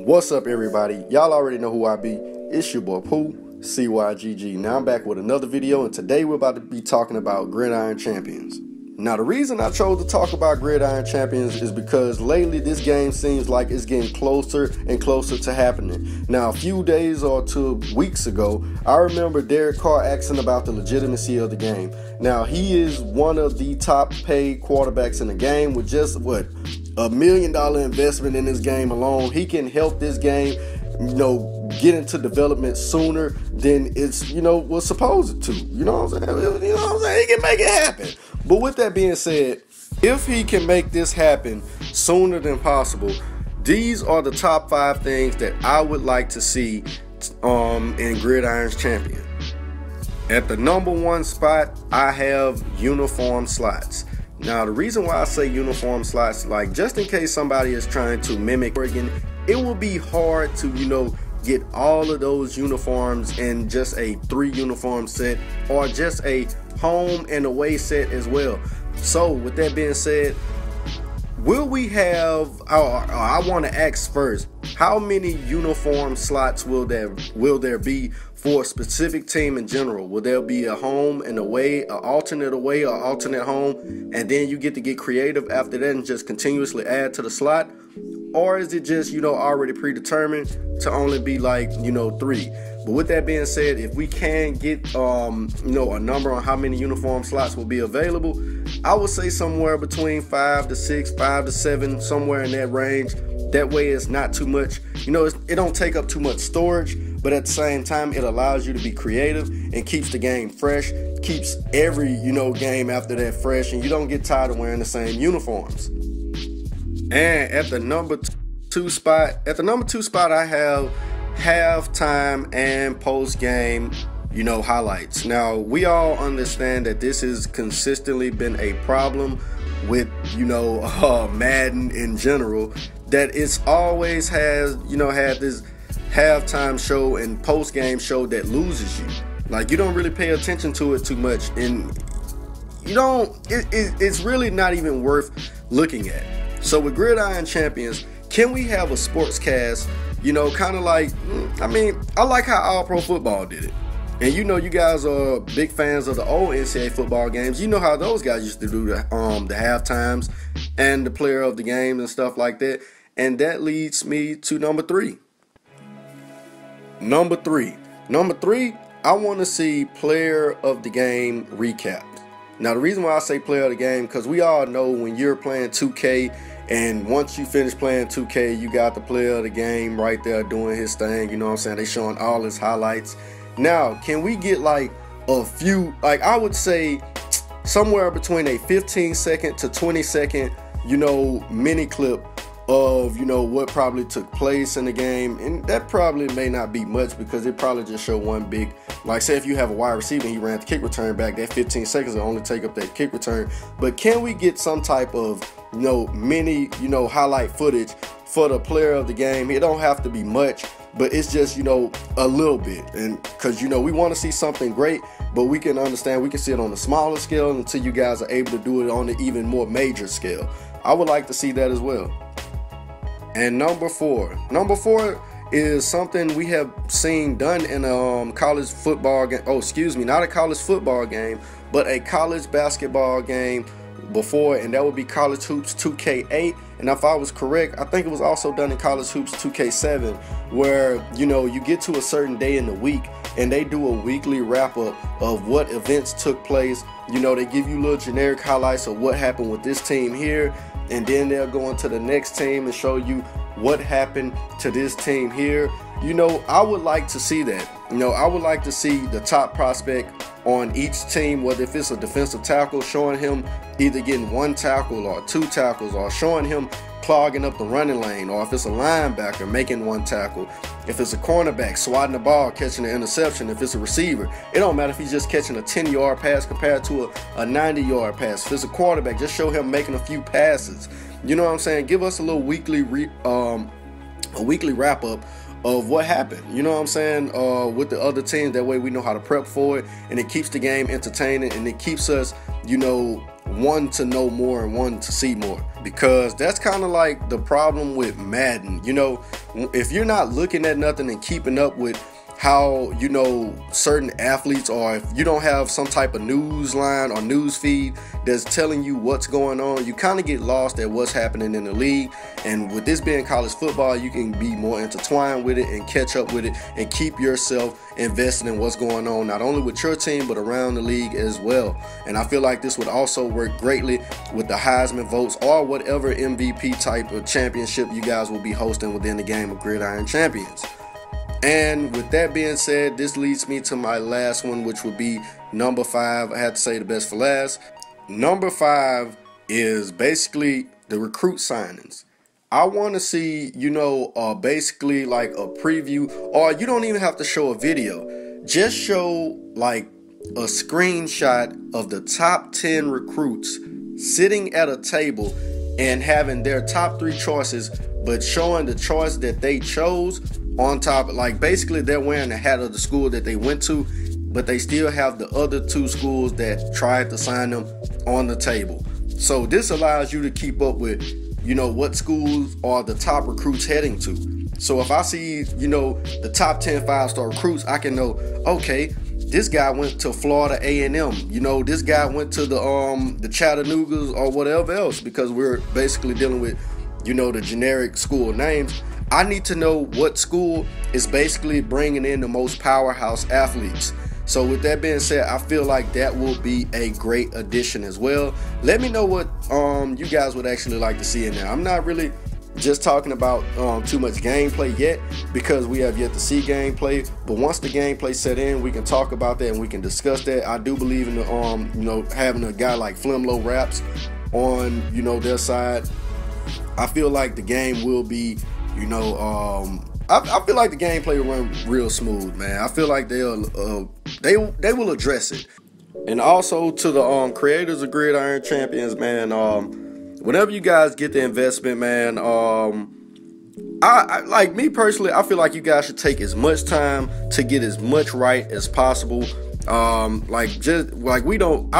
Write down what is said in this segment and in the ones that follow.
What's up, everybody? Y'all already know who I be. It's your boy Pooh, CYGG. Now I'm back with another video, and today we're about to be talking about Gridiron Champions. Now the reason I chose to talk about Gridiron Champions is because lately this game seems like it's getting closer and closer to happening. Now a few days or 2 weeks ago, I remember Derek Carr asking about the legitimacy of the game. Now he is one of the top paid quarterbacks in the game with just what? $1 million investment in this game alone. He can help this game, get into development sooner than it's, was supposed to. You know what I'm saying? He can make it happen. But with that being said, if he can make this happen sooner than possible, these are the top 5 things that I would like to see in Gridiron's Champion. At the number 1 spot, I have uniform slots. Now, the reason why I say uniform slots, like just in case somebody is trying to mimic Oregon, it will be hard to, get all of those uniforms in just a 3 uniform set or just a home and away set as well. So with that being said, will we have, I want to ask first, how many uniform slots will there be for a specific team in general? Will there be a home and away, an alternate away or alternate home, and then you get to get creative after that and just continuously add to the slot? Or is it just, already predetermined to only be like, 3? But with that being said, if we can get, a number on how many uniform slots will be available, I would say somewhere between 5 to 6, 5 to 7, somewhere in that range. That way it's not too much, it don't take up too much storage, but at the same time, it allows you to be creative and keeps the game fresh, keeps every, game after that fresh, and you don't get tired of wearing the same uniforms. And at the number 2 spot, I have halftime and post-game, highlights. Now, we all understand that this has consistently been a problem with, Madden in general, that it's always has, had this halftime show and post-game show that loses you. Like, you don't really pay attention to it too much, and it's really not even worth looking at. So with Gridiron Champions, can we have a sports cast, kind of like, I like how All Pro Football did it. And you guys are big fans of the old NCAA football games. You know how those guys used to do the half times and the player of the game and stuff like that. And that leads me to number 3. Number three, I want to see player of the game recapped. Now, the reason why I say player of the game, because we all know when you're playing 2K, and once you finish playing 2K, you got the player of the game right there doing his thing. You know what I'm saying? They showing all his highlights. Now, can we get like a few, like I would say somewhere between a 15-second to 20-second, mini clip of, what probably took place in the game. And that probably may not be much because it probably just show one big, like say if you have a wide receiver and he ran the kick return back, that 15 seconds will only take up that kick return. But can we get some type of, mini, highlight footage for the player of the game? It don't have to be much, but it's just, a little bit. And because, we want to see something great, but we can understand, we can see it on a smaller scale until you guys are able to do it on an even more major scale. I would like to see that as well. And number 4 is something we have seen done in a college football game. Oh, excuse me, not a college football game, but a college basketball game before, and that would be College Hoops 2K8. And if I was correct, I think it was also done in College Hoops 2K7, where you get to a certain day in the week and they do a weekly wrap-up of what events took place. They give you little generic highlights of what happened with this team here, and then they'll go into the next team and show you what happened to this team here. I would like to see that. I would like to see the top prospect on each team, whether if it's a defensive tackle, showing him either getting 1 tackle or 2 tackles, or showing him clogging up the running lane, or if it's a linebacker making 1 tackle, if it's a cornerback swatting the ball, catching an interception, if it's a receiver, it don't matter if he's just catching a 10-yard pass compared to a 90-yard pass. If it's a quarterback, just show him making a few passes. You know what I'm saying? Give us a little weekly wrap up of what happened, you know what I'm saying, with the other teams. That way we know how to prep for it, and it keeps the game entertaining, and it keeps us, one to know more and one to see more, because that's kind of like the problem with Madden. If you're not looking at nothing and keeping up with how certain athletes, or if you don't have some type of news line or news feed that's telling you what's going on, you kind of get lost at what's happening in the league. And with this being college football, you can be more intertwined with it and catch up with it and keep yourself invested in what's going on, not only with your team but around the league as well. And I feel like this would also work greatly with the Heisman votes or whatever MVP type of championship you guys will be hosting within the game of Gridiron Champions. And with that being said, this leads me to my last one, which would be number 5. I had to say the best for last. Number 5 is basically the recruit signings. I want to see, basically like a preview, or you don't even have to show a video. Just show like a screenshot of the top 10 recruits sitting at a table and having their top 3 choices, but showing the choice that they chose on top. Like basically they're wearing the hat of the school that they went to, but they still have the other 2 schools that tried to sign them on the table. So this allows you to keep up with, what schools are the top recruits heading to. So if I see, the top 10 5-star recruits, I can know, okay, this guy went to Florida A&M. This guy went to the Chattanoogas or whatever else, because we're basically dealing with, the generic school names. I need to know what school is basically bringing in the most powerhouse athletes. So with that being said, I feel like that will be a great addition as well. Let me know what you guys would actually like to see in there. I'm not really just talking about too much gameplay yet, because we have yet to see gameplay. But once the gameplay set in, we can talk about that and we can discuss that. I do believe in the having a guy like Flimlo Raps on their side. I feel like the game will be I feel like the gameplay will run real smooth, man. I feel like they will address it. And also to the creators of Gridiron Champions, man, whenever you guys get the investment, man, I like me personally, I feel like you guys should take as much time to get as much right as possible. I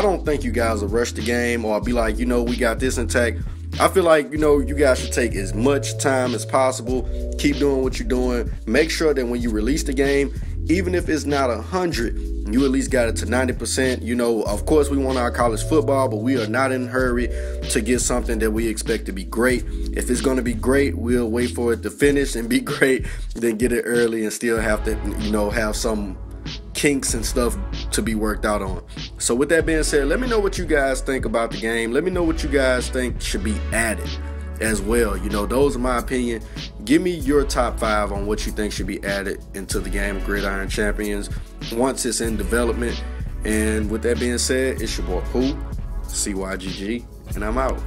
don't think you guys will rush the game or be like, we got this intact. I feel like, you guys should take as much time as possible. Keep doing what you're doing. Make sure that when you release the game, even if it's not 100, you at least got it to 90%. Of course, we want our college football, but we are not in a hurry to get something that we expect to be great. If it's going to be great, we'll wait for it to finish and be great, then get it early and still have to, have some kinks and stuff to be worked out on. So with that being said, let me know what you guys think about the game. Let me know what you guys think should be added as well. Those are my opinion. Give me your top 5 on what you think should be added into the game of Gridiron Champions once it's in development. And with that being said, it's your boy Pooh, CYGG, and I'm out.